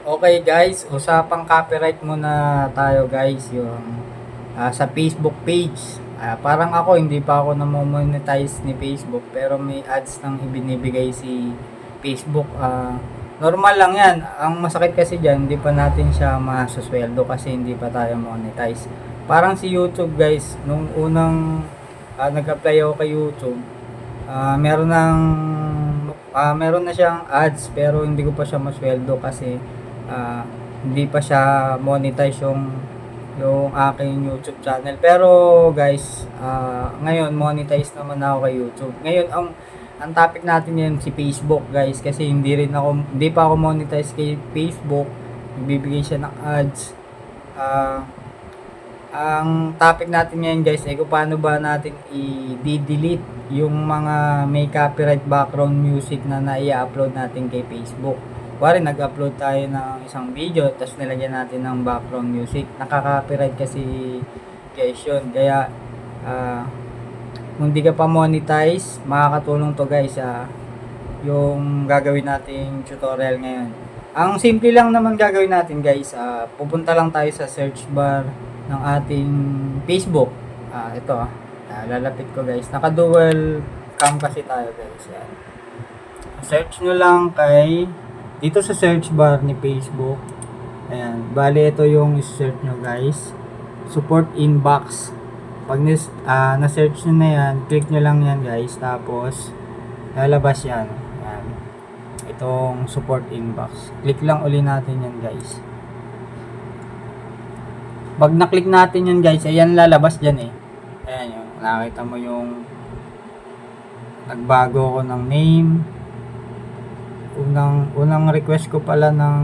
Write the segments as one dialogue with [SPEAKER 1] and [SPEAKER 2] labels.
[SPEAKER 1] Okay guys, usapang copyright muna tayo guys, yung sa Facebook page. Parang ako, hindi pa ako na-monetize ni Facebook pero may ads nang ibinibigay si Facebook. Normal lang yan. Ang masakit kasi dyan, hindi pa natin siya masasweldo kasi hindi pa tayo monetize. Parang si YouTube guys, nung unang nag-apply ako kay YouTube, meron na siyang ads pero hindi ko pa siya masweldo kasi ah, hindi pa siya monetize yung aking YouTube channel. Pero guys, ngayon monetize naman ako kay YouTube. Ngayon ang topic natin ngayon si Facebook guys, kasi hindi pa ako monetize kay Facebook. Nagbibigay siya ng ads. Ang topic natin ngayon guys ay kung paano ba natin i-delete yung mga may copyright background music na nai-upload natin kay Facebook. Kuwari nag-upload tayo ng isang video tapos nilagyan natin ng background music. Nakaka-copyright kasi guys yun. Kaya kung di ka pa monetize, makakatulong to guys yung gagawin nating tutorial ngayon. Ang simple lang naman gagawin natin guys, pupunta lang tayo sa search bar ng ating Facebook. Ito lalapit ko guys. Naka-dual cam kasi tayo guys. Yan. Search nyo lang dito sa search bar ni Facebook. Ayan. Bali ito yung search nyo guys. Support inbox. Pag na-search nyo na yan, click nyo lang yan guys. Tapos lalabas yan. Ayan. Itong support inbox. Click lang uli natin yan guys. Pag na-click natin yan guys, ayan lalabas dyan eh. Ayan yun. Nakita mo yung nagbago ko ng name. Unang request ko pala ng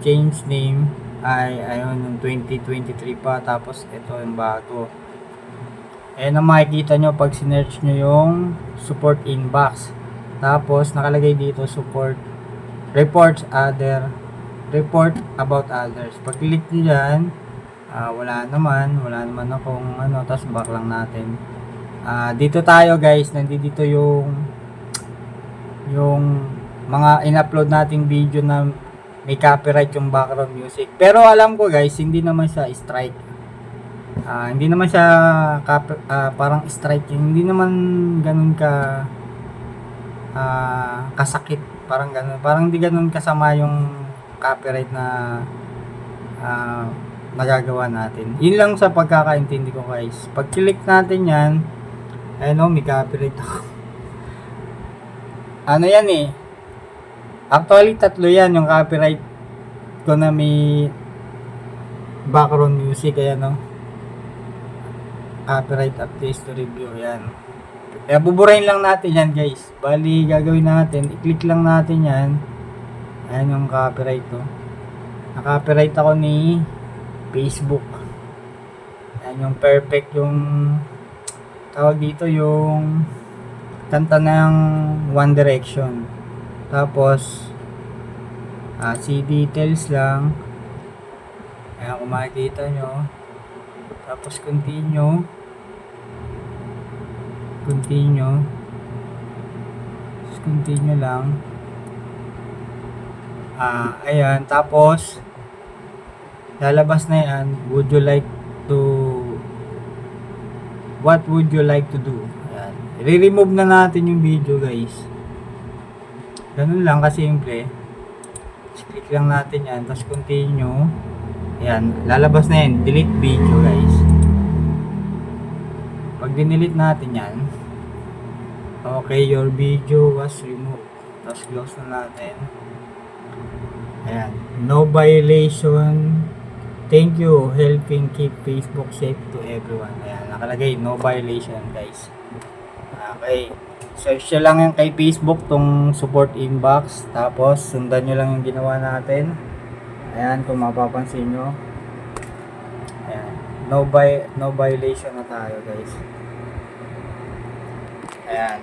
[SPEAKER 1] change name ay ayun yung 2023 pa. Tapos ito yung bago. Ayan ang makikita nyo pag sinearch nyo yung support inbox. Tapos nakalagay dito support report about others. Pag click nyo dyan, wala naman akong tapos back lang natin. Dito tayo guys, nandito yung mga in-upload nating video na may copyright yung background music. Pero alam ko guys, hindi naman siya strike. Hindi naman siya parang strike, hindi naman ganun kasakit, parang ganun. Parang hindi ganun kasama yung copyright na nagagawa natin. Yun lang sa pagkakaintindi ko guys. Pag click natin yan, may copyright ako. Yan eh. Actually, 3 yan yung copyright ko na may background music. Copyright updates to review. Yan. Kaya buburahin lang natin yan guys. Bali, gagawin natin. I-click lang natin yan. Ayan yung copyright to. Na-copyright ako ni Facebook. Yan yung perfect, yung tawag dito yung kanta ng One Direction. Tapos see details lang. Ayan kung makikita nyo. Tapos continue lang. Ayan, tapos lalabas na yan. What would you like to do? Ayan. I-remove na natin yung video guys. Ganun lang kasimple. Click lang natin yan. Tapos continue. Ayan. Lalabas na yan. Delete video guys. Pag dinelete natin yan, okay, your video was removed. Tapos close na natin. Ayan. No violation. Thank you helping keep Facebook safe to everyone. Ayan, nakalagay no violation guys. Okay. Search nyo lang yan kay Facebook tong support inbox. Tapos sundan nyo lang yung ginawa natin. Ayan, kung mapapansin nyo. Ayan. No violation na tayo guys. Ayan.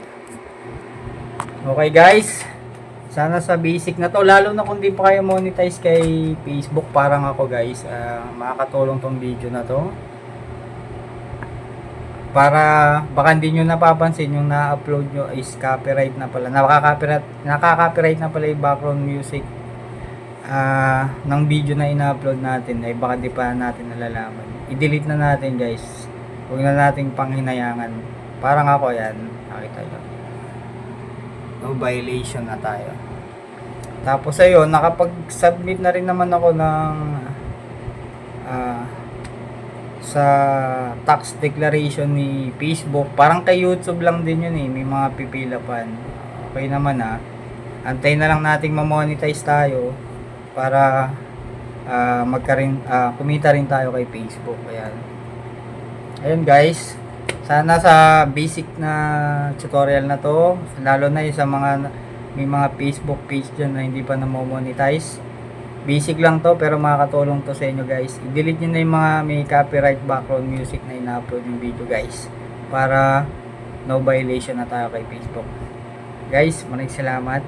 [SPEAKER 1] Okay guys. Sana sa basic na to, lalo na kung di pa kayo monetize kay Facebook, parang ako guys, makakatulong tong video na to. Para baka hindi nyo napapansin yung na-upload nyo is copyright na pala. Nakaka-copyright na pala yung background music. ng video na ina-upload natin ay baka di pa natin nalalaman. I-delete na natin guys. Huwag na nating panghinayangan. Parang ako yan. Nakita nyo. No violation na tayo. Tapos ayun, nakapag-submit na rin naman ako ng sa tax declaration ni Facebook. Parang kay YouTube lang din yun eh. May mga pipila pa. Okay naman Antayin na lang nating ma-monetize tayo para kumita rin tayo kay Facebook. Ayun guys. Sana sa basic na tutorial na to, lalo na yung sa mga may mga Facebook page dyan na hindi pa na-monetize. Basic lang to pero makakatulong to sa inyo guys. I-delete nyo na yung mga may copyright background music na ina-upload yung video guys. Para no violation na tayo kay Facebook. Guys, maraming salamat.